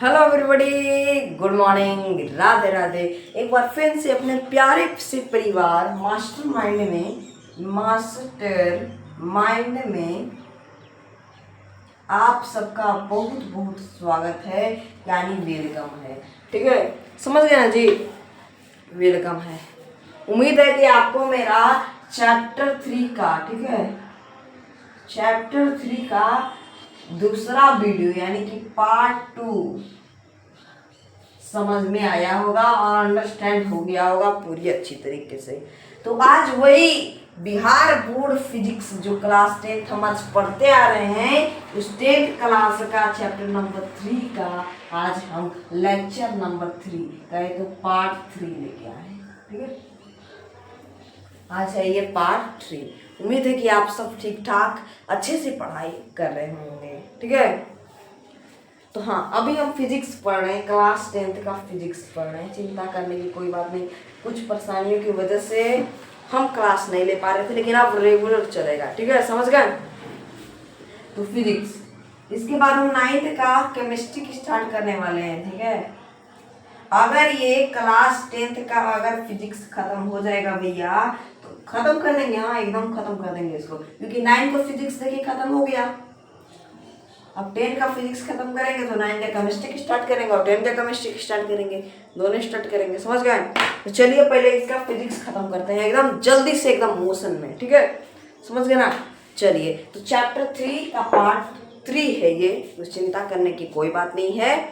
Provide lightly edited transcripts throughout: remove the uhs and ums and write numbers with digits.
Hello everybody, good morning, Radhe Radhe. एक बार फिर से अपने प्यारे से परिवार मास्टर माइंड में आप सबका बहुत बहुत स्वागत है, यानी वेलकम है। ठीक है, समझ गए ना जी, वेलकम है। उम्मीद है कि आपको मेरा चैप्टर 3 का, ठीक है, चैप्टर 3 का दूसरा वीडियो यानी कि पार्ट 2 समझ में आया होगा और अंडरस्टैंड हो गया होगा पूरी अच्छी तरीके से। तो आज वही बिहार बोर्ड फिजिक्स जो क्लास 10 हम आज पढ़ते आ रहे हैं, उस 10th क्लास का चैप्टर नंबर 3 का आज हम लेक्चर नंबर 3 कहे तो पार्ट 3 लेके आए हैं। ठीक है, आज है ये पार्ट 3। उम्मीद है कि आप सब ठीक ठाक अच्छे से पढ़ाई कर रहे होंगे। ठीक है, तो हाँ, अभी हम फिजिक्स पढ़ रहे हैं, क्लास 10th का फिजिक्स पढ़ रहे हैं। चिंता करने की कोई बात नहीं, कुछ परेशानियों की वजह से हम क्लास नहीं ले पा रहे थे, लेकिन अब रेगुलर चलेगा। ठीक है, समझ गए। तो फिजिक्स, इसके बाद हम 9th का केमिस्ट्री स्टार्ट करने वाले हैं। ठीक है, अगर ये क्लास 10th का अगर फिजिक्स खत्म हो जाएगा भैया, तो खत्म कर देंगे। हाँ, एकदम खत्म कर देंगे इसको, क्योंकि 9 का फिजिक्स देखिए खत्म हो गया। अब 10 का फिजिक्स खत्म करेंगे तो 9 का केमिस्ट्री स्टार्ट करेंगे और 10 का केमिस्ट्री स्टार्ट करेंगे, दोनों स्टार्ट करेंगे। समझ गए। तो चलिए पहले इसका फिजिक्स खत्म करते हैं एकदम जल्दी से, एकदम मोशन में। ठीक है, समझ गए ना। चलिए, तो चैप्टर 3 का पार्ट 3 है ये, तो चिंता करने की कोई बात नहीं है,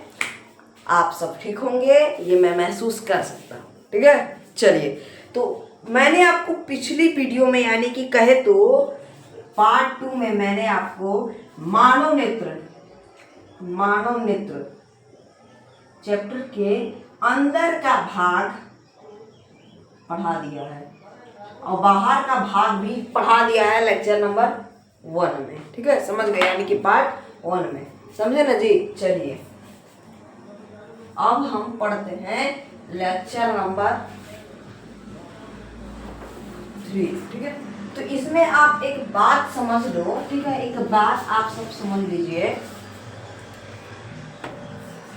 आप सब ठीक होंगे, ये मैं महसूस कर सकता हूँ। ठीक है, चलिए, तो मैंने आपको पिछली वीडियो में यानी कि कहे तो पार्ट 2 में मैंने आपको मानव नेत्र चैप्टर के अंदर का भाग पढ़ा दिया है और बाहर का भाग भी पढ़ा दिया है लेक्चर नंबर 1 में। ठीक है, समझ गए, यानी कि पार्ट 1 में, समझे ना जी। चलिए, अब हम पढ़ते हैं लेक्चर नंबर 3। ठीक है, तो इसमें आप एक बात समझ लो। ठीक है, एक बात आप सब समझ लीजिए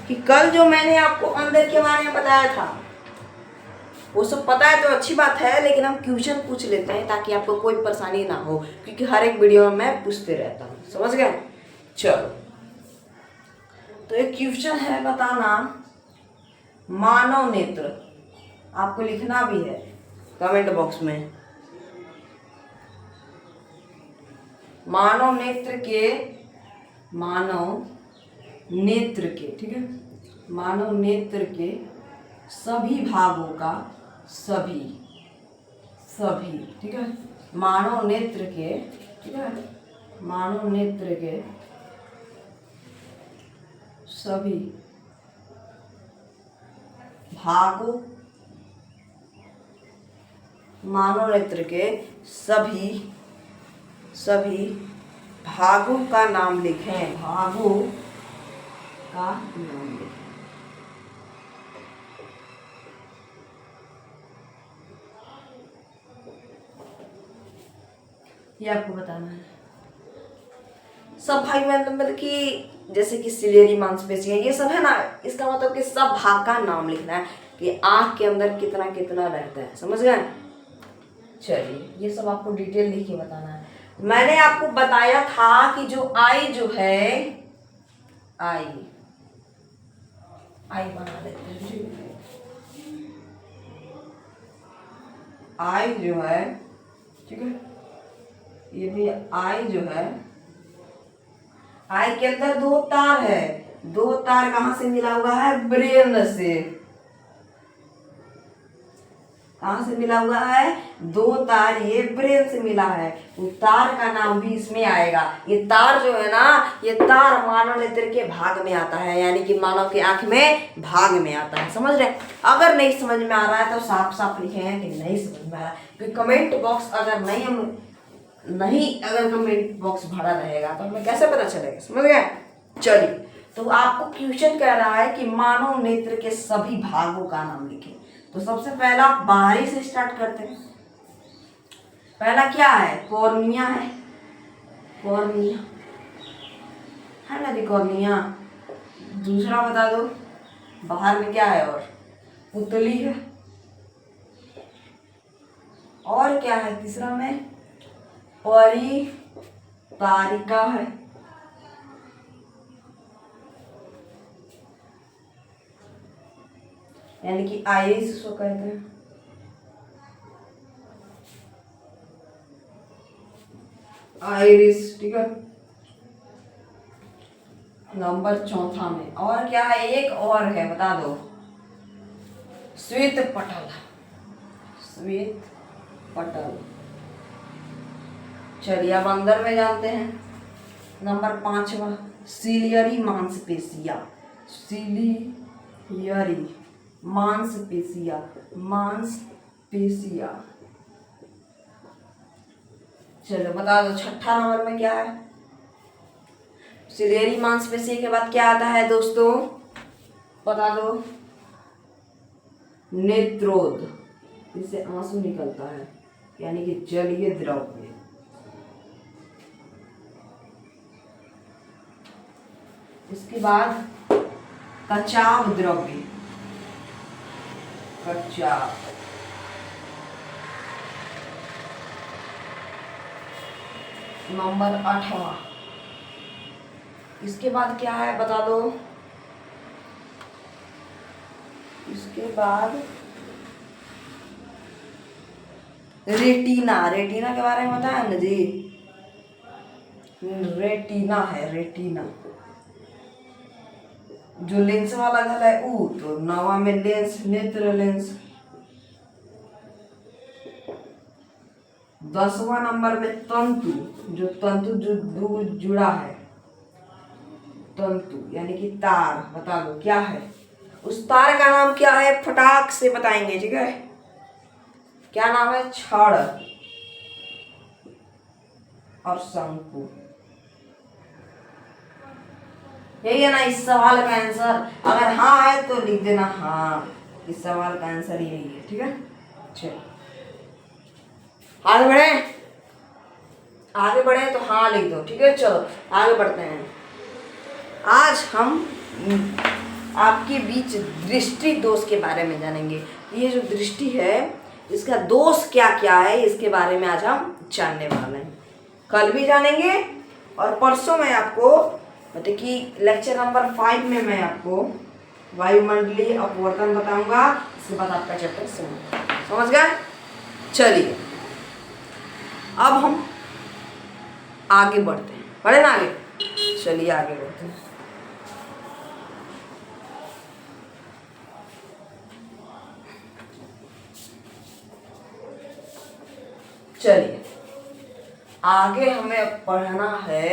कि कल जो मैंने आपको अंदर के बारे में बताया था वो सब पता है तो अच्छी बात है, लेकिन हम क्वेश्चन पूछ लेते हैं ताकि आपको कोई परेशानी ना हो, क्योंकि हर एक वीडियो में मैं पूछते रहता हूँ। समझ गए। चलो, तो एक क्वेश्चन है, बताना मानव नेत्र, आपको लिखना भी है कमेंट बॉक्स में। मानव नेत्र के, ठीक है, मानव नेत्र के सभी भागों का, सभी, ठीक है, मानव नेत्र के, ठीक है, मानव नेत्र के सभी भागों, मानव नेत्र के सभी भागों का नाम लिखें, भागों का नाम लिखें। ये आपको बताना है। सब भाग में मतलब कि जैसे कि सिलेरी मांसपेशियां ये सब है ना, इसका मतलब कि सब भाग का नाम लिखना है कि आँख के अंदर कितना कितना रहता है। समझ गए। चलिए, ये सब आपको डिटेल लिख के बताना है। मैंने आपको बताया था कि जो आई है, आई बना लेते हैं। आई जो है, ठीक है, ये भी आई जो है, आई के अंदर 2 तार है। 2 तार कहाँ से मिला हुआ है? ब्रेन से। कहाँ से मिला हुआ है? 2 तार ये ब्रेन से मिला है। वो तार का नाम भी इसमें आएगा। ये तार जो है ना, ये तार मानव नेत्र के भाग में आता है, यानी कि मानव की आंख में भाग में आता है। समझ रहे? अगर नहीं समझ में आ रहा है तो साफ साफ लिखें कि नहीं समझ में आ रहा है, क्योंकि कमेंट बॉक्स अगर अगर कमेंट बॉक्स भरा रहेगा तो हमें कैसे पता चलेगा। समझ गए। चलिए, तो आपको क्वेश्चन कह रहा है कि मानव नेत्र के सभी भागों का नाम लिखें। तो सबसे पहला बाहरी से स्टार्ट करते हैं। पहला क्या है? कॉर्निया है। कॉर्निया है ना जी, कॉर्निया। दूसरा बता दो, बाहर में क्या है? और पुतली है। और क्या है तीसरा में? परितारिका है। यानी कि आइरिस उसको कहते हैं। आइरिस, ठीक है। नंबर चौथा में और क्या है? एक और है, बता दो। श्वेत पटल। श्वेत पटल। चलिए अब अंदर में जानते हैं। नंबर 5वां, सीलियरी मांसपेशियां। सीलियरी मांसपेशियां। मांसपेशियां। चलो बता दो, छठा नंबर में क्या है? सीलियरी मांसपेशिया के बाद क्या आता है दोस्तों? बता दो। नेत्रोद, जिससे आंसू निकलता है, यानी कि जलीय द्रव्य। इसके बाद कचाव द्रव्य। कचाव। नंबर 8वां। इसके बाद क्या है बता दो? इसके बाद रेटिना। रेटिना के बारे में बताया ना जी। रेटिना है, रेटिना। जो लेंस वाला घर है वो, तो 9वां में लेंस, नेत्र लेंस। 10वां नंबर में तंतु, जो तंतु जो जुड़ा है, तंतु यानी कि तार। बता दो क्या है? उस तार का नाम क्या है? फटाक से बताएंगे, ठीक है। क्या नाम है? छड़ और शंकु। यही है ना इस सवाल का आंसर? अगर हाँ है तो लिख देना हाँ, इस सवाल का आंसर यही है, ठीक है। चलो आगे बढ़े। आगे बढ़े तो हाँ लिख दो, ठीक है। चलो आगे बढ़ते हैं। आज हम आपके बीच दृष्टि दोष के बारे में जानेंगे। ये जो दृष्टि है, इसका दोष क्या क्या है, इसके बारे में आज हम जानने वाले हैं। कल भी जानेंगे और परसों मैं आपको, मतलब कि लेक्चर नंबर 5 में मैं आपको वायुमंडलीय अपवर्तन बताऊंगा। इसके बाद आपका चैप्टर समझ गए। चलिए अब हम आगे बढ़ते हैं। बढ़े ना आगे? चलिए आगे बढ़ते हैं। चलिए आगे हमें पढ़ना है।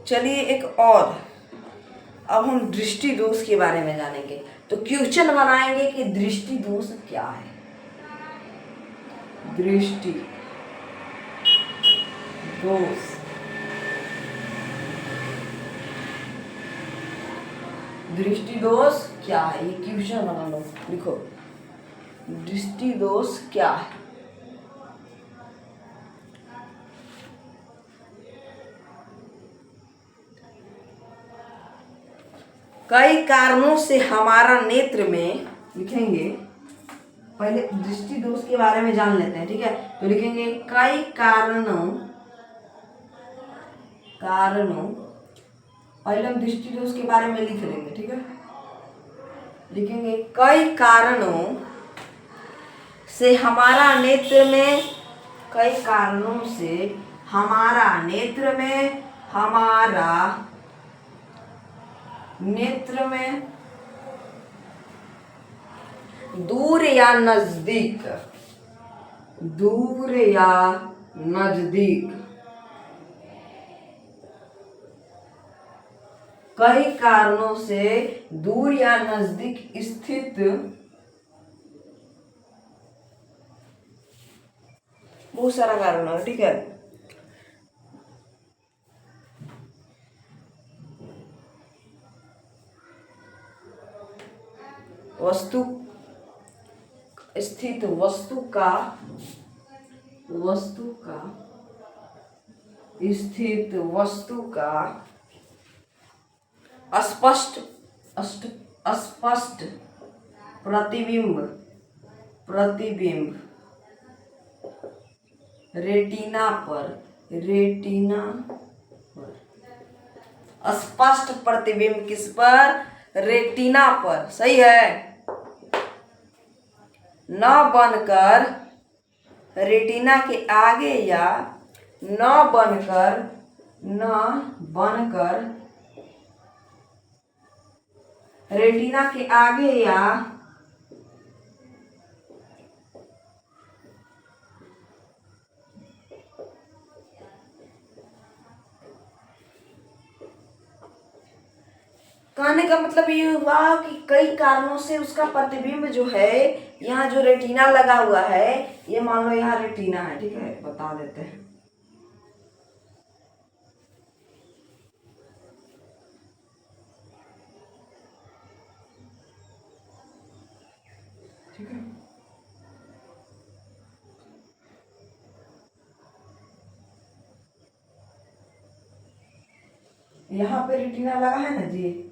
चलिए एक और, अब हम दृष्टि दोष के बारे में जानेंगे। तो क्वेश्चन बनाएंगे कि दृष्टि दोष क्या है। दृष्टि दोष। दृष्टि दोष क्या है, ये क्वेश्चन बना लो, लिखो। दृष्टि दोष क्या है? कई कारणों से हमारा नेत्र में, लिखेंगे पहले दृष्टि दोष के बारे में जान लेते हैं, ठीक है। तो लिखेंगे कई कारणों, पहले हम दृष्टि दोष के बारे में लिख लेंगे, ठीक है। लिखेंगे कई कारणों से हमारा नेत्र में, कई कारणों से हमारा नेत्र में, हमारा नेत्र में दूर या नजदीक, दूर या नजदीक, कई कारणों से दूर या नजदीक स्थित बहुत सारा कारण है, ठीक है। वस्तु स्थित, वस्तु का स्थित, वस्तु का अस्पष्ट अष्ट अस्पष्ट प्रतिबिंब प्रतिबिंब रेटिना पर स्पष्ट प्रतिबिंब किस पर? रेटिना पर। सही है। न बनकर रेटिना के आगे या न बनकर रेटिना के आगे या कहने का मतलब ये हुआ कि कई कारणों से उसका प्रतिबिंब जो है, यहाँ जो रेटिना लगा हुआ है, ये मान लो यहाँ रेटिना है, ठीक है, बता देते हैं। ठीक है, यहाँ पे रेटिना लगा है ना जी।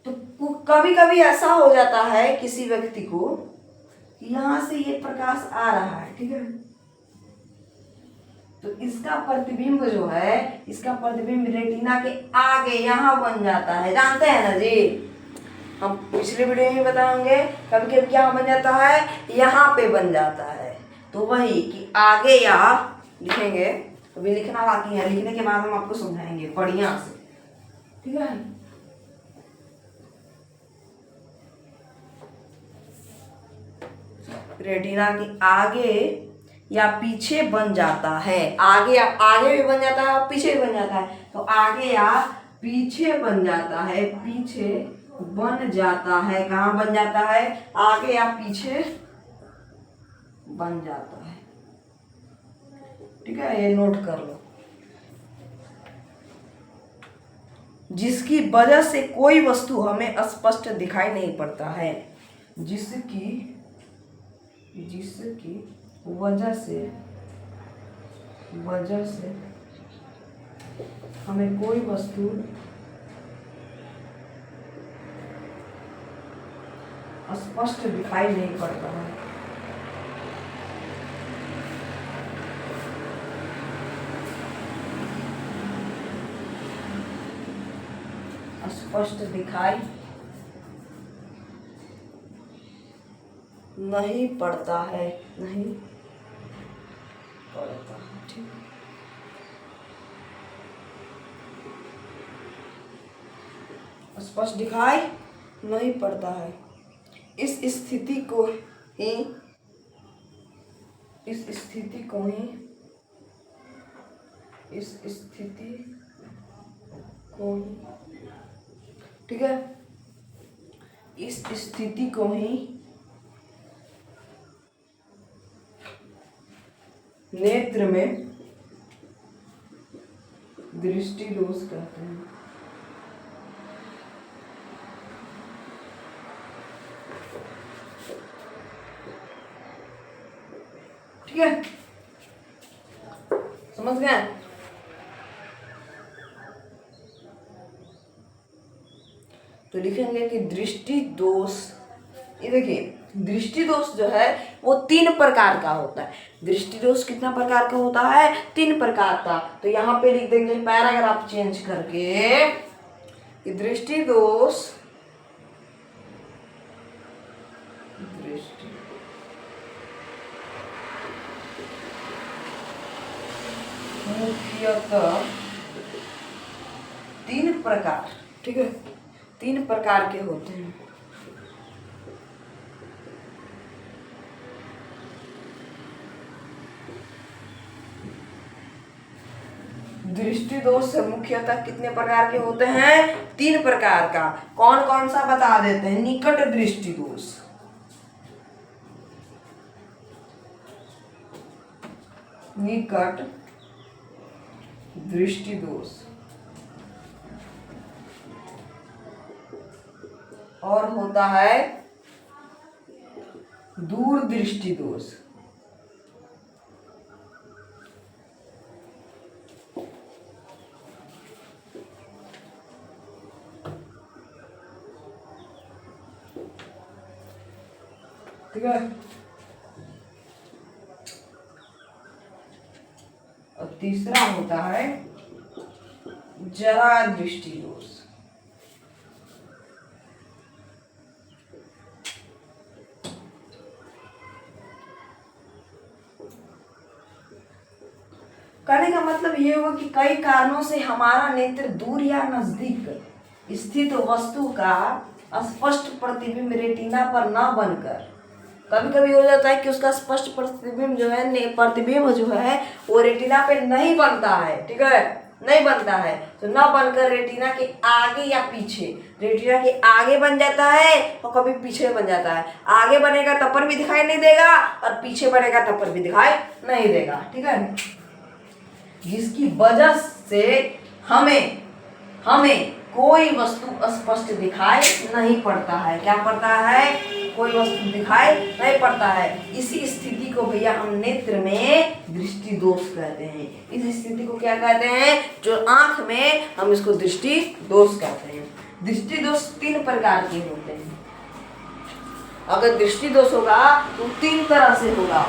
तो कभी कभी ऐसा हो जाता है किसी व्यक्ति को कि यहाँ से ये प्रकाश आ रहा है, ठीक है, तो इसका प्रतिबिंब जो है, इसका प्रतिबिंब रेटिना के आगे यहाँ बन जाता है। जानते हैं ना जी, हम पिछले वीडियो में बताएंगे। कभी कभी क्या बन जाता है, यहाँ पे बन जाता है। तो वही कि आगे यहाँ लिखेंगे, अभी लिखना बाकी है, लिखने के बाद हम आपको समझाएंगे बढ़िया से। ठीक है, रेटिना के आगे या पीछे बन जाता है। आगे भी बन जाता है और पीछे भी बन जाता है। तो आगे या पीछे बन जाता है, पीछे बन जाता है। कहाँ बन जाता है? आगे या पीछे बन जाता है। ठीक है, ये नोट कर लो। जिसकी वजह से कोई वस्तु हमें स्पष्ट दिखाई नहीं पड़ता है। जिसकी वजह से हमें कोई वस्तु स्पष्ट दिखाई नहीं पड़ता है। स्पष्ट दिखाई नहीं पड़ता है, नहीं पड़ता है। ठीक, स्पष्ट दिखाई नहीं पड़ता है। इस स्थिति को ठीक है, इस स्थिति को ही नेत्र में दृष्टि दोष कहते हैं। ठीक है, समझ गए? तो लिखेंगे कि दृष्टि दोष। ये देखिए, दृष्टि दोष जो है वो 3 प्रकार का होता है। दृष्टि दोष कितना प्रकार का होता है? 3 प्रकार का। तो यहाँ पे लिख देंगे पैराग्राफ चेंज करके कि दृष्टि दोष मुख्यतः 3 प्रकार, ठीक है, 3 प्रकार के होते हैं। दृष्टि दोष से मुख्यतः कितने प्रकार के होते हैं? 3 प्रकार का। कौन कौन सा बता देते हैं? निकट दृष्टि दोष, निकट दृष्टि दोष, और होता है दूर दृष्टि दोष। ठीक है। और तीसरा होता है जरा दृष्टि दोष। कहने का मतलब ये होगा कि कई कारणों से हमारा नेत्र दूर या नजदीक स्थित वस्तु का स्पष्ट प्रतिबिंब रेटिना पर न बनकर, कभी कभी हो जाता है कि उसका स्पष्ट प्रतिबिंब जो है वो रेटिना पे नहीं बनता है, ठीक है, नहीं बनता है। तो न बनकर रेटिना के आगे या पीछे, रेटिना के आगे बन जाता है और कभी पीछे बन जाता है। आगे बनेगा तब पर भी दिखाई नहीं देगा और पीछे बनेगा तब पर भी दिखाई नहीं देगा, ठीक है। जिसकी वजह से हमें कोई वस्तु स्पष्ट दिखाई नहीं पड़ता है। क्या पड़ता है? कोई वस्तु दिखाई नहीं पड़ता है। इसी स्थिति को भैया हम नेत्र में दृष्टि दोष कहते हैं। इस स्थिति को क्या कहते हैं? जो आंख में, हम इसको दृष्टि दोष कहते हैं। दृष्टि दोष 3 प्रकार के होते हैं। अगर दृष्टि दोष होगा तो 3 तरह से होगा।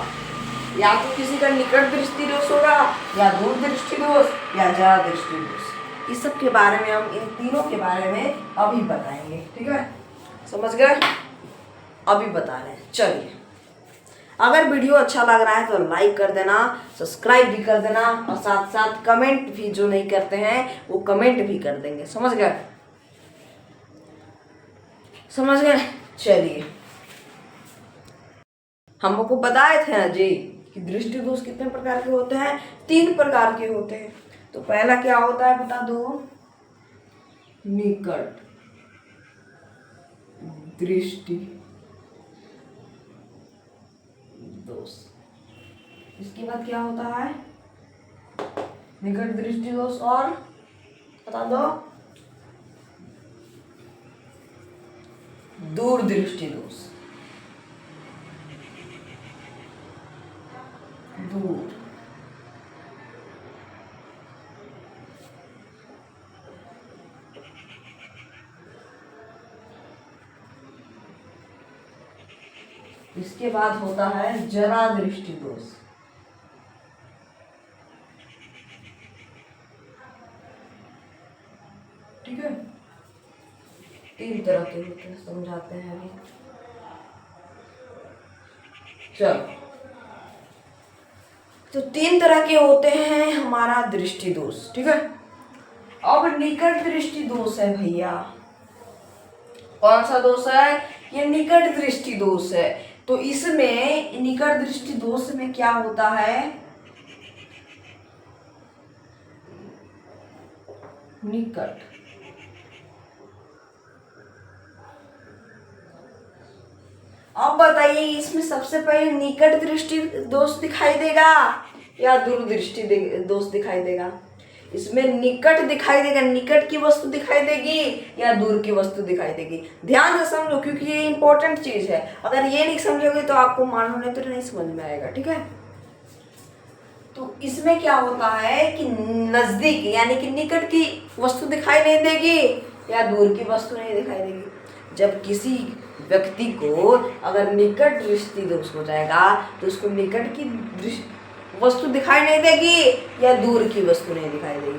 या तो किसी का निकट दृष्टि दोष होगा, या दूर दृष्टि दोष, या जरा दृष्टि दोष। इस सब के बारे में हम इन तीनों के बारे में अभी बताएंगे, ठीक है, समझ गए? अभी बता रहे हैं। चलिए, अगर वीडियो अच्छा लग रहा है तो लाइक कर देना, सब्सक्राइब भी कर देना और साथ साथ कमेंट भी, जो नहीं करते हैं वो कमेंट भी कर देंगे। समझ गए? समझ गए? चलिए, हम आपको बताए थे ना जी कि दृष्टि दोष कितने प्रकार के होते हैं? 3 प्रकार के होते हैं। तो पहला क्या होता है बता दो? निकट दृष्टि दोष। इसके बाद क्या होता है? निकट दृष्टि दोष और बता दो दूर दृष्टि दोष। दूर इसके बाद होता है जरा दृष्टि दोष। ठीक है, 3 तरह के होते हैं, समझाते हैं अभी। चलो, तो 3 तरह के होते हैं हमारा दृष्टि दोष, ठीक है। अब निकट दृष्टि दोष है भैया। कौन सा दोष है? ये निकट दृष्टि दोष है। तो इसमें निकट दृष्टि दोष में क्या होता है? निकट अब बताइए, इसमें सबसे पहले निकट दृष्टि दोष दिखाई देगा या दूर दृष्टि दोष दिखाई देगा? इसमें निकट दिखाई देगा, निकट की वस्तु दिखाई देगी या दूर की वस्तु दिखाई देगी? ध्यान से समझो, क्योंकि ये इंपॉर्टेंट चीज है। अगर ये नहीं समझोगे तो आपको मानने तो नहीं समझ में आएगा, ठीक है। तो इसमें क्या होता है कि नजदीक यानी कि निकट की वस्तु दिखाई नहीं देगी या दूर की वस्तु नहीं दिखाई देगी। जब किसी व्यक्ति को अगर निकट दृष्टि दोष हो जाएगा तो उसको निकट की वस्तु दिखाई नहीं देगी या दूर की वस्तु नहीं दिखाई देगी।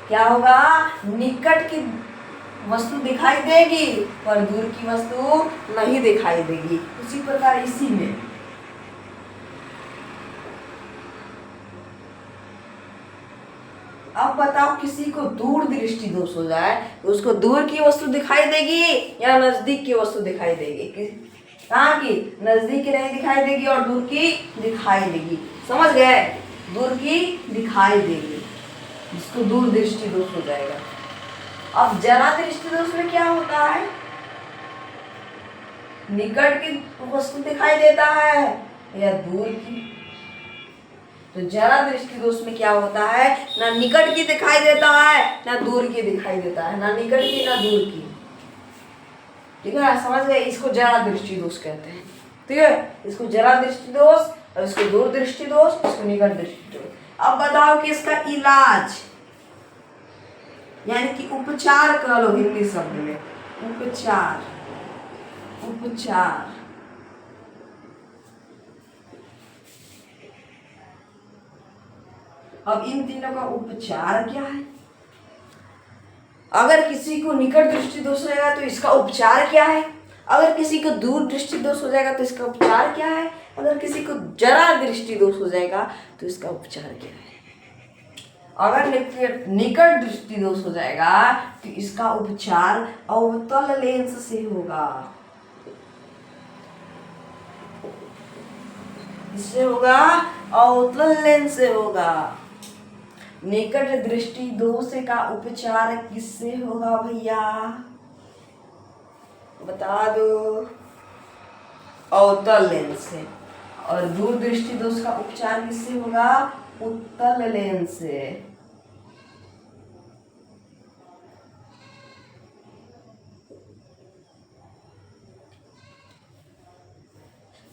क्या होगा? निकट की वस्तु दिखाई देगी पर दूर की वस्तु नहीं दिखाई देगी। उसी प्रकार इसी में अब बताओ, किसी को दूर दृष्टि दोष हो जाए तो उसको दूर की वस्तु दिखाई देगी या नजदीक की वस्तु दिखाई देगी? कहाँ की? नजदीक की नहीं दिखाई देगी और दूर की दिखाई देगी। समझ गए? दूर की दिखाई देगी, जिसको दूर दृष्टि दोष हो जाएगा। अब जरा दृष्टि दोष में क्या होता है? निकट की वस्तु दिखाई देता है या दूर की? तो जरा दृष्टि दोष में क्या होता है? ना निकट की दिखाई देता है ना दूर की दिखाई देता है, ना निकट की ना दूर की। ठीक है, समझ गए? इसको जरा दृष्टि दोष कहते हैं, ठीक है। इसको जरा दृष्टि दोष और इसको दूर दृष्टि दोष, इसको निकट दृष्टि दोष। अब बताओ कि इसका इलाज यानी कि उपचार कह लो हिंदी शब्द में। उपचार अब इन तीनों का उपचार क्या है? अगर किसी को निकट दृष्टि दोष हो जाएगा तो इसका उपचार क्या है? अगर किसी को दूर दृष्टि दोष हो जाएगा तो इसका उपचार क्या है? अगर किसी को जरा दृष्टि दोष हो जाएगा तो इसका उपचार क्या है? अगर निकट दृष्टि दोष हो जाएगा तो इसका उपचार अवतल लेंस से होगा। इससे होगा, अवतल लेंस से होगा। निकट दृष्टि दोष का उपचार किससे होगा भैया? बता दो। अवतल लेंस से। और दूर दृष्टि दोष का उपचार किससे होगा? उत्तल लेंस से।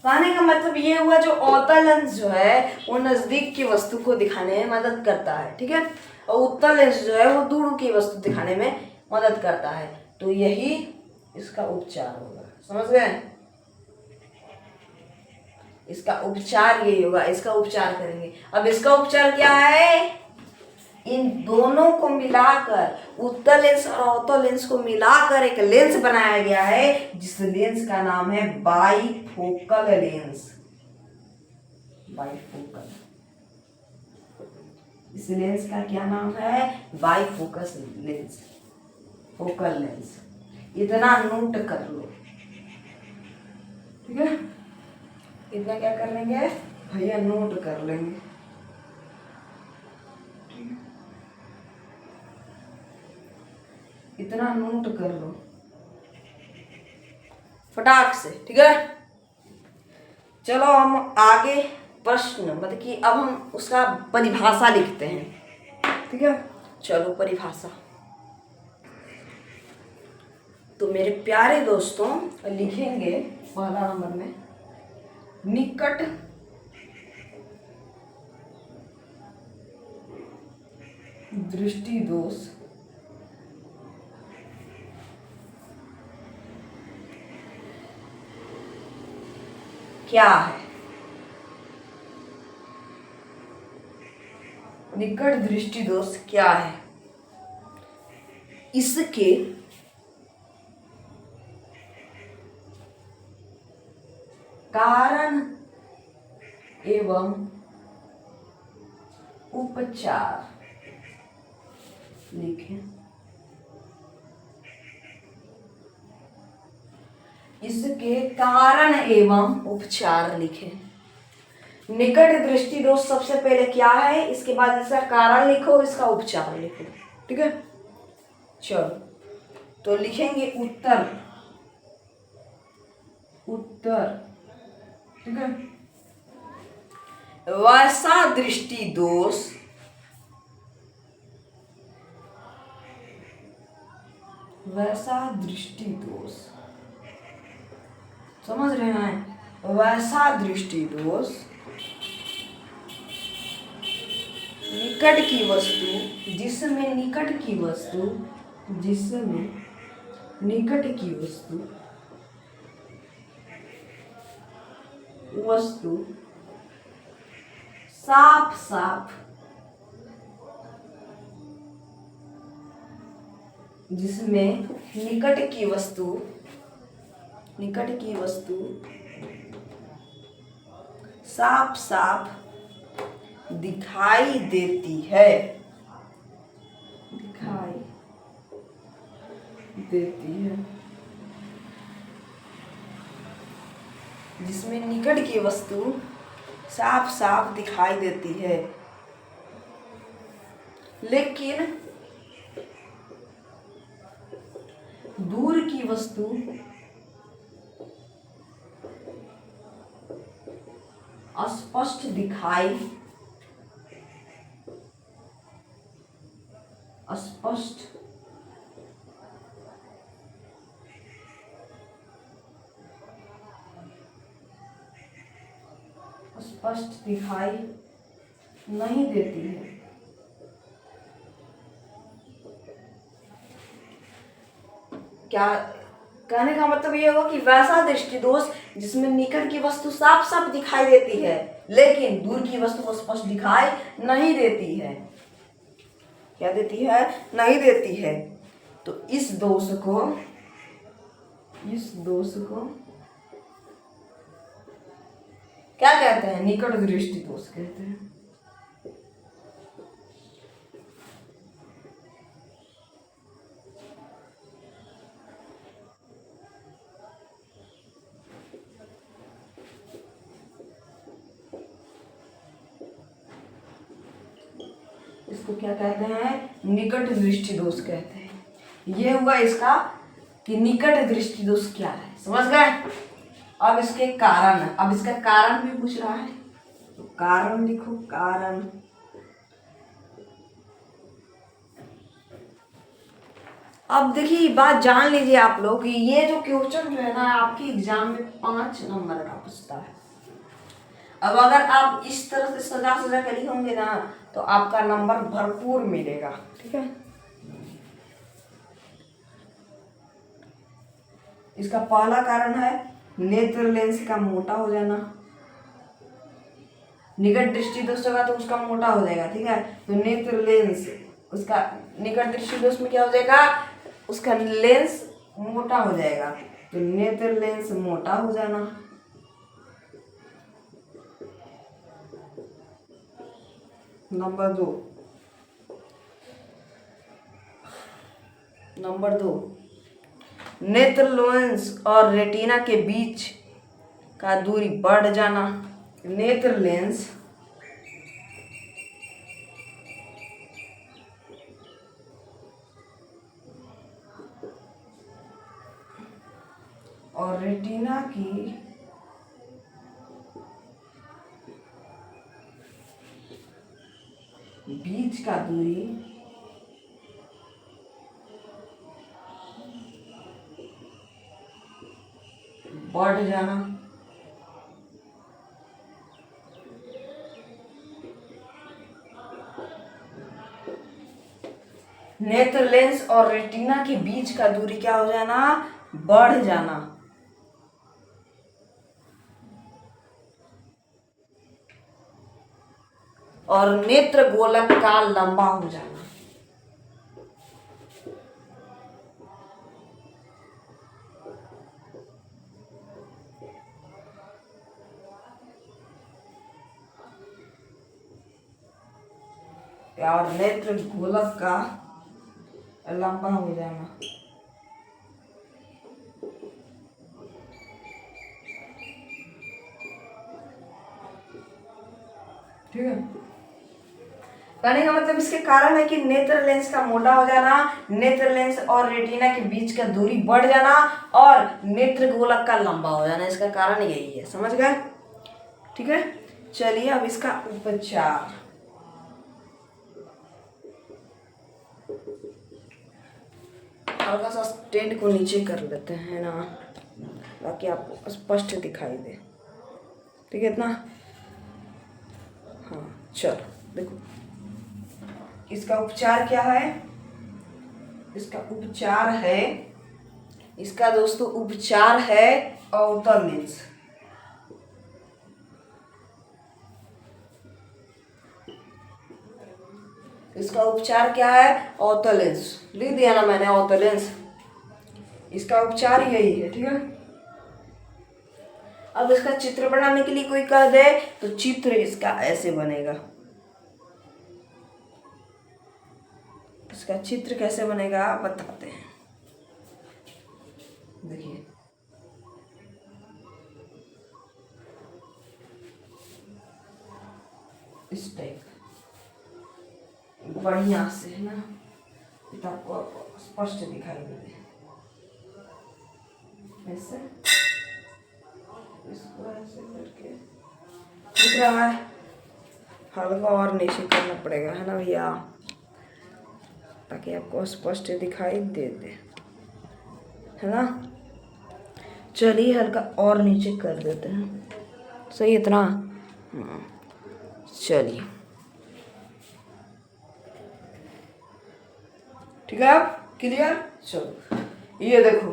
कहने का मतलब ये हुआ, जो अवतल लेंस जो है वो नजदीक की वस्तु को दिखाने में मदद करता है, ठीक है, और उत्तल लेंस जो है वो दूर की वस्तु दिखाने में मदद करता है। तो यही इसका उपचार होगा, समझ गए? इसका उपचार यही होगा, इसका उपचार करेंगे। अब इसका उपचार क्या है? इन दोनों को मिलाकर, उत्तल लेंस और अवतल लेंस को मिलाकर एक लेंस बनाया गया है, जिस लेंस का नाम है बाइफोकल लेंस। बाइफोकल, इस लेंस का क्या नाम है? बाइफोकस लेंस, फोकल लेंस। इतना नोट कर लो, ठीक है? इतना क्या कर लेंगे भैया? नोट कर लेंगे। इतना नोट कर लो फटाक से, ठीक है? चलो हम आगे प्रश्न, मतलब कि अब हम उसका परिभाषा लिखते हैं, ठीक है? चलो परिभाषा। तो मेरे प्यारे दोस्तों लिखेंगे पहला नंबर में, निकट दृष्टि दोष क्या है? निकट दृष्टि दोष क्या है? इसके कारण एवं उपचार लिखें। इसके कारण एवं उपचार लिखें। निकट दृष्टि दोष सबसे पहले क्या है, इसके बाद इसका कारण लिखो, इसका उपचार लिखो, ठीक है? चलो तो लिखेंगे उत्तर, उत्तर, ठीक है? वैसा दृष्टि दोष, वैसा दृष्टि दोष, समझ रहे हैं? वैसा दृष्टि दोष निकट की वस्तु, जिसमें निकट की वस्तु, जिसमें निकट की वस्तु, वस्तु साफ साफ, जिसमें निकट की वस्तु, निकट की वस्तु साफ साफ दिखाई देती है, दिखाई देती है, जिसमें निकट की वस्तु साफ साफ दिखाई देती है, लेकिन दूर की वस्तु अस्पष्ट दिखाई, अस्पष्ट स्पष्ट दिखाई नहीं देती है। क्या कहने का मतलब ये हुआ कि वैसा दृष्टि दोष जिसमें निकट की वस्तु साफ साफ दिखाई देती है लेकिन दूर की वस्तु को स्पष्ट दिखाई नहीं देती है। क्या देती है? नहीं देती है। तो इस दोष को क्या कहते हैं? निकट दृष्टि दोष कहते हैं। इसको क्या कहते हैं? निकट दृष्टि दोष कहते हैं। ये हुआ इसका कि निकट दृष्टि दोष क्या है, समझ गए। अब इसके कारण, अब इसका कारण भी पूछ रहा है तो कारण लिखो। कारण अब देखिए बात जान लीजिए आप लोग कि ये जो क्वेश्चन जो है ना आपके एग्जाम में 5 नंबर का पूछता है। अब अगर आप इस तरह से सजा सजा कर लिखेंगे ना तो आपका नंबर भरपूर मिलेगा। ठीक है, इसका पहला कारण है नेत्र लेंस का मोटा हो जाना। निकट दृष्टि दोष होगा तो उसका मोटा हो जाएगा। ठीक है, तो नेत्र लेंस, उसका निकट दृष्टि दोष में क्या हो जाएगा? उसका लेंस मोटा हो जाएगा। तो नेत्र लेंस मोटा हो जाना। नंबर दो, नेत्र लेंस और रेटिना के बीच का दूरी बढ़ जाना। नेत्र लेंस और रेटिना की बीच का दूरी बढ़ जाना। नेत्र लेंस और रेटिना के बीच का दूरी क्या हो जाना? बढ़ जाना। और नेत्र गोलक का लंबा हो जाना। और नेत्र गोलक का लंबा हो जाना। ठीक है, कहने का मतलब इसके कारण है कि नेत्र लेंस का मोटा हो जाना, नेत्र लेंस और रेटिना के बीच का दूरी बढ़ जाना और नेत्र गोलक का लंबा हो जाना। इसका कारण यही है, समझ गए। ठीक है, चलिए अब इसका उपचार। हल्का सा स्टैंड को नीचे कर लेते हैं ना ताकि आपको स्पष्ट दिखाई दे। ठीक है, इतना। हाँ चलो देखो इसका उपचार क्या है। इसका उपचार है, इसका दोस्तों उपचार है अवतल लेंस। इसका उपचार क्या है? अवतल लेंस। लिख दिया ना मैंने, अवतल लेंस। इसका उपचार यही है। ठीक है, अब इसका चित्र बनाने के लिए कोई कह दे तो चित्र इसका ऐसे बनेगा। इसका चित्र कैसे बनेगा बताते हैं। देखिए इस टाइप बढ़िया से है ना, तो आपको स्पष्ट दिखाई दे। ऐसे इसको ऐसे करके दिख रहा है। हल्का और नीचे करना पड़ेगा है ना भैया, ताकि आपको स्पष्ट दिखाई दे है ना। चलिए हल्का और नीचे कर देते हैं, सही इतना। चलिए ठीक है, अब क्लियर। चलो ये देखो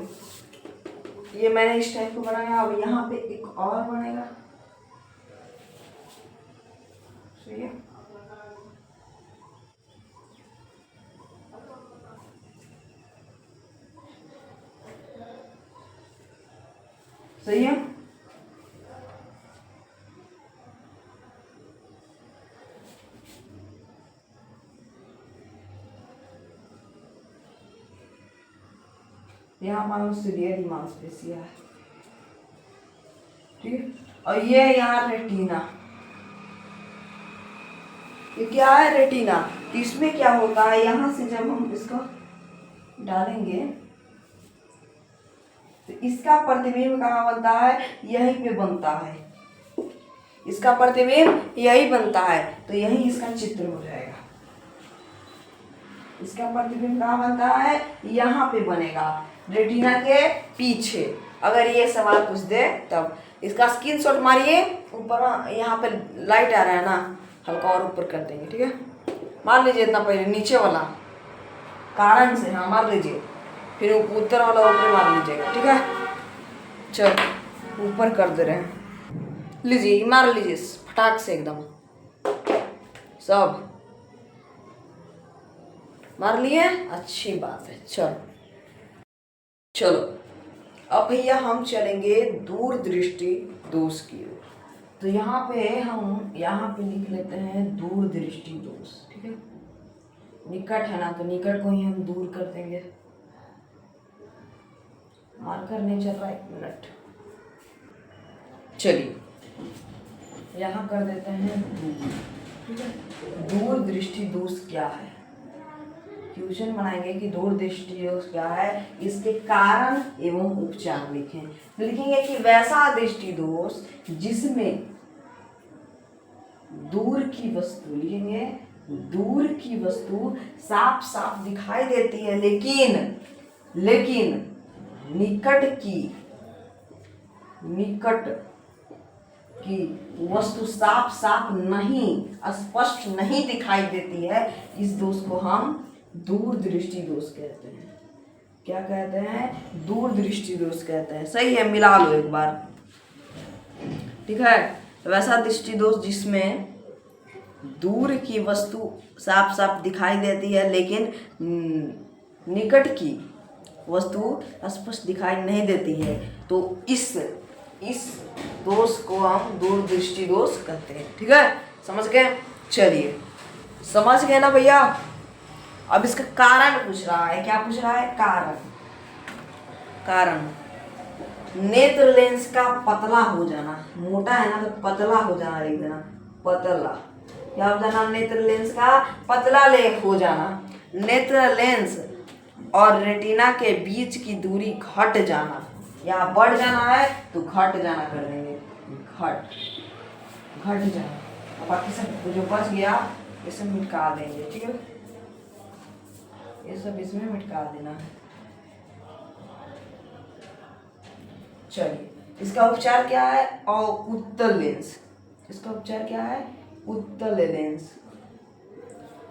ये मैंने इस टाइप को बनाया। अब यहाँ पे एक और बनेगा, सही है। सही है। यहाँ मानो सीरियली मांसपेशियां है, ठीक। और ये यहाँ रेटिना, ये क्या है, रेटिना। तो इसमें क्या होता है, यहाँ से जब हम इसको डालेंगे तो इसका प्रतिबिंब कहाँ बनता है, यहीं पे बनता है। इसका प्रतिबिंब यही बनता है, तो यही इसका चित्र हो जाएगा। इसका प्रतिबिंब कहाँ बनता है, यहाँ पे बनेगा, रेटिना के पीछे। अगर ये सवाल पूछ दे तब इसका स्क्रीनशॉट मारिए। ऊपर यहाँ पे लाइट आ रहा है ना, हल्का और ऊपर कर देंगे, ठीक है। मार लीजिए इतना पहले नीचे वाला कारण से, हाँ मार लीजिए, फिर उत्तर वाला ऊपर मार लीजिएगा, ठीक है। चल ऊपर कर दे रहे हैं, लीजिए मार लीजिए फटाक से एकदम, सब मार लिए, अच्छी बात है। चलो अब भैया हम चलेंगे दूरदृष्टि दोष की ओर। तो यहाँ पे हम यहाँ पे लिख लेते हैं दूरदृष्टि दोष, ठीक है। निकट है ना, तो निकट को ही हम दूर कर देंगे। मार्कर नहीं चल रहा, 1 मिनट। चलिए यहाँ कर देते हैं दूर, ठीक है। दूरदृष्टि दोष क्या है, क्वेश्चन बनाएंगे कि दूरदृष्टि दोष क्या है, इसके कारण एवं उपचार लिखें। तो लिखेंगे कि वैसा दृष्टि दोष जिसमें दूर की वस्तु, लिखेंगे दूर की वस्तु साफ साफ दिखाई देती है, लेकिन निकट की वस्तु साफ साफ नहीं, स्पष्ट नहीं दिखाई देती है, इस दोष को हम दूरदृष्टि दोष कहते हैं। क्या कहते हैं, दूरदृष्टि दोष कहते हैं। सही है, मिला लो एक बार, ठीक है। वैसा दृष्टि दोष जिसमें दूर की वस्तु साफ साफ दिखाई देती है, लेकिन निकट की वस्तु स्पष्ट दिखाई नहीं देती है, तो इस दोष को हम दूरदृष्टि दोष कहते हैं, ठीक है। समझ गए, चलिए समझ गए ना भैया। अब इसका कारण पूछ रहा है, क्या पूछ रहा है, कारण नेत्र लेंस का पतला हो जाना, मोटा है ना तो पतला हो जाना, लिख देना पतला। क्या हो जाना, नेत्र लेंस का पतला हो जाना। नेत्र लेंस और रेटिना के बीच की दूरी घट जाना, या बढ़ जाना है तो घट जाना कर देंगे, घट जाना। बाकी सब जो बच गया ये सब मिटा देंगे, ठीक है। ये सब इसमें मिटा देना है। चलिए इसका उपचार क्या है, और उत्तल लेंस। इसका उपचार क्या है, उत्तल लेंस।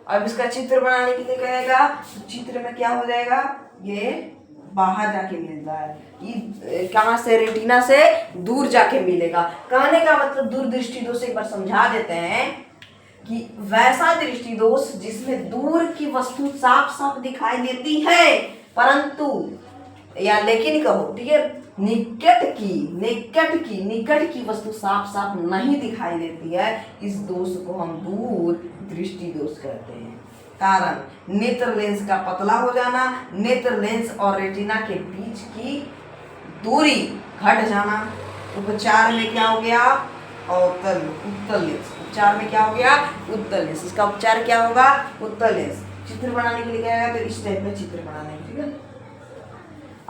अब इसका चित्र बनाने के लिए कहेगा, तो चित्र में क्या हो जाएगा, ये बाहर जाके मिलता है, ये कहाँ से, रेटिना से दूर जाके मिलेगा। कहने का मतलब दूरदृष्टि दोष एक बार समझा देते हैं कि वैसा दृष्टि दोष जिसमें दूर की वस्तु साफ साफ दिखाई देती है, परंतु या लेकिन कहो, ठीक है, निकट की वस्तु साफ साफ नहीं दिखाई देती है, इस दोष को हम दूर दृष्टि दोष कहते हैं। कारण नेत्र लेंस का पतला हो जाना, नेत्र लेंस और रेटिना के बीच की दूरी घट जाना। उपचार में क्या हो गया, उत्तल लेंस। उपचार में क्या हो गया, उत्तल लेंस। इसका उपचार क्या होगा, उत्तल लेंस। चित्र बनाने के लिए क्या है, तो इस टाइप में चित्र बनाना है, ठीक है।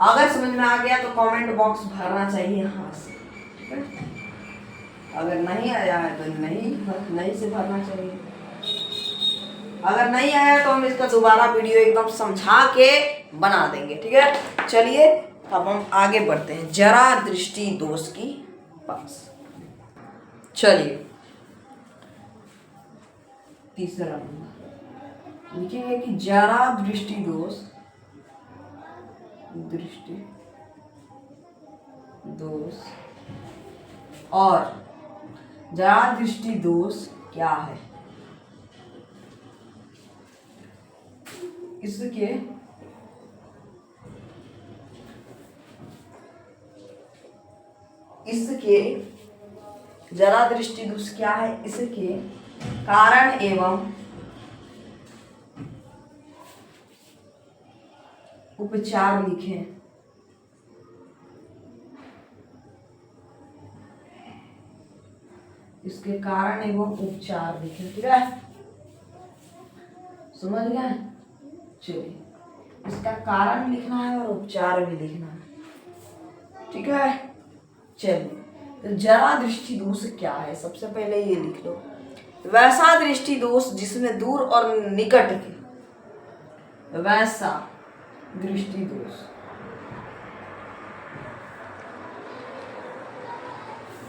अगर समझ में आ गया तो कमेंट बॉक्स भरना चाहिए हाँ से, ठीक है। अगर नहीं आया है तो नहीं से भरना चाहिए। अगर नहीं आया तो हम इसका दोबारा वीडियो एकदम समझा के बना देंगे, ठीक है। चलिए अब हम आगे बढ़ते हैं जरा दृष्टि दोष की पास। चलिए तीसरा लिखेंगे कि जरा दृष्टि दोष, दोष और जरा दृष्टि दोष क्या है? इसके जरा दृष्टि दोष क्या है? इसके कारण एवं उपचार लिखें। इसके कारण एवं उपचार लिखें। ठीक है, समझ गए? चलिए, इसका कारण लिखना है और उपचार भी लिखना है। ठीक है, चलिए, तो जरा दृष्टि दोष क्या है? सबसे पहले ये लिख लो, वैसा दृष्टि दोष जिसमें दूर और निकट के, वैसा दृष्टि दोष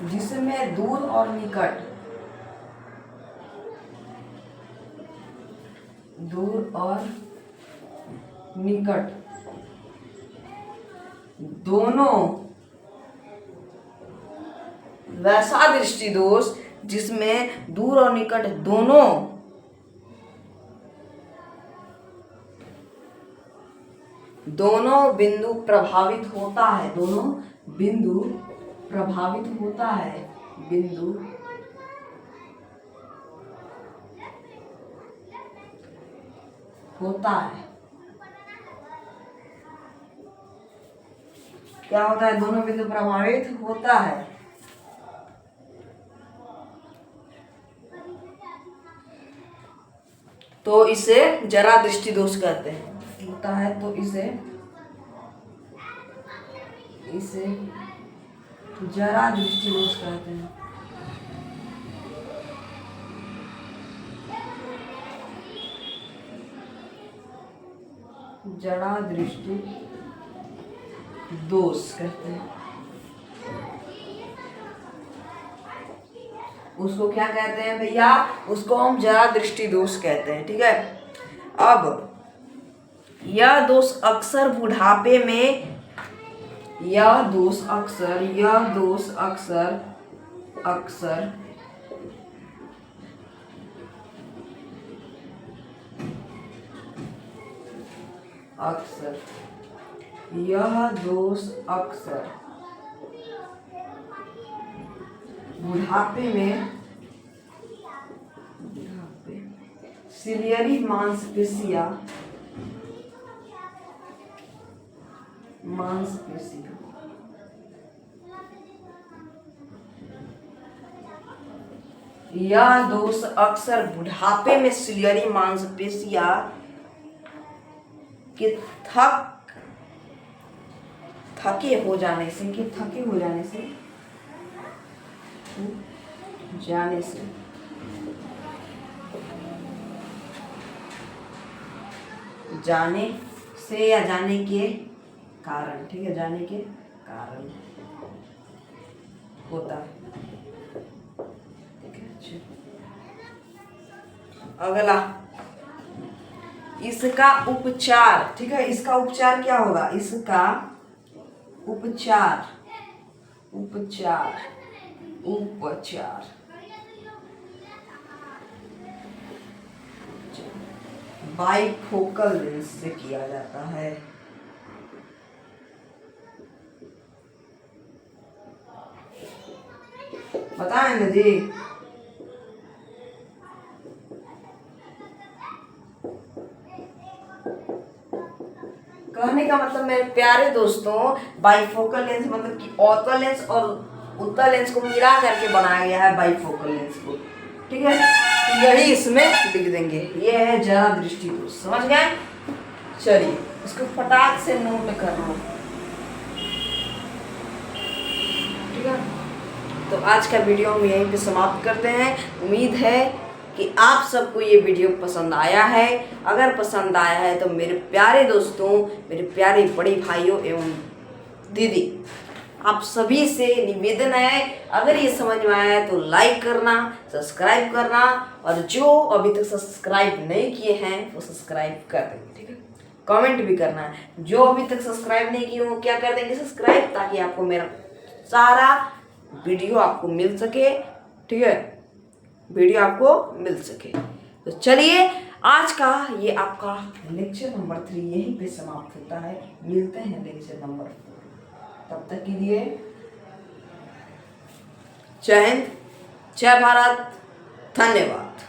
जिसमें दूर और निकट, दूर और निकट दोनों, वैसा दृष्टि दोष जिसमें दूर और निकट दोनों बिंदु प्रभावित होता है। दोनों बिंदु प्रभावित होता है। बिंदु होता है। क्या होता है? दोनों बिंदु प्रभावित होता है। तो इसे जरा दृष्टि दोष कहते हैं। होता है तो इसे जरा दृष्टि दोष कहते हैं। जरा दृष्टि दोष कहते हैं। उसको क्या कहते हैं भैया? उसको हम जरा दृष्टि दोष कहते हैं। ठीक है, अब यह दोष अक्सर बुढ़ापे में, यह दोष अक्सर बुढ़ापे में सिलियरी मांसपेशियां यह दोष अक्सर बुढ़ापे में सिलियरी मांसपेशियां के थके हो जाने से या जाने के कारण, ठीक है, जाने के कारण होता है। ठीक है, अगला इसका उपचार। ठीक है, इसका उपचार क्या होगा? इसका उपचार बाइफोकल लेंस से किया जाता है। बताएं ना जी। कहने का मतलब मेरे प्यारे दोस्तों, बाइफोकल लेंस मतलब कि अवतल लेंस और उत्तल लेंस को मिला करके बनाया गया है बाइफोकल लेंस को। ठीक है, तो यही इसमें लिख देंगे। ये है जरा दृष्टि दोष। समझ गए? चलिए, इसको फटाक से नोट कर लो। ठीक है, तो आज का वीडियो हम यहीं पे समाप्त करते हैं। उम्मीद है कि आप सबको ये वीडियो पसंद आया है। अगर पसंद आया है तो मेरे प्यारे दोस्तों, मेरे प्यारे बड़े भाइयों एवं दीदी, आप सभी से निवेदन है, अगर ये समझ में आया है तो लाइक करना, सब्सक्राइब करना, और जो अभी तक सब्सक्राइब नहीं किए हैं वो सब्सक्राइब कर देंगे। ठीक है, कमेंट भी करना है। जो अभी तक सब्सक्राइब नहीं किए वो क्या कर देंगे? सब्सक्राइब, ताकि आपको मेरा सारा वीडियो आपको मिल सके, ठीक है, वीडियो आपको मिल सके। तो चलिए आज का ये आपका लेक्चर नंबर 3 यहीं पे समाप्त होता है। मिलते हैं लेक्चर नंबर 4, तब तक के लिए जय हिंद, जय भारत, धन्यवाद।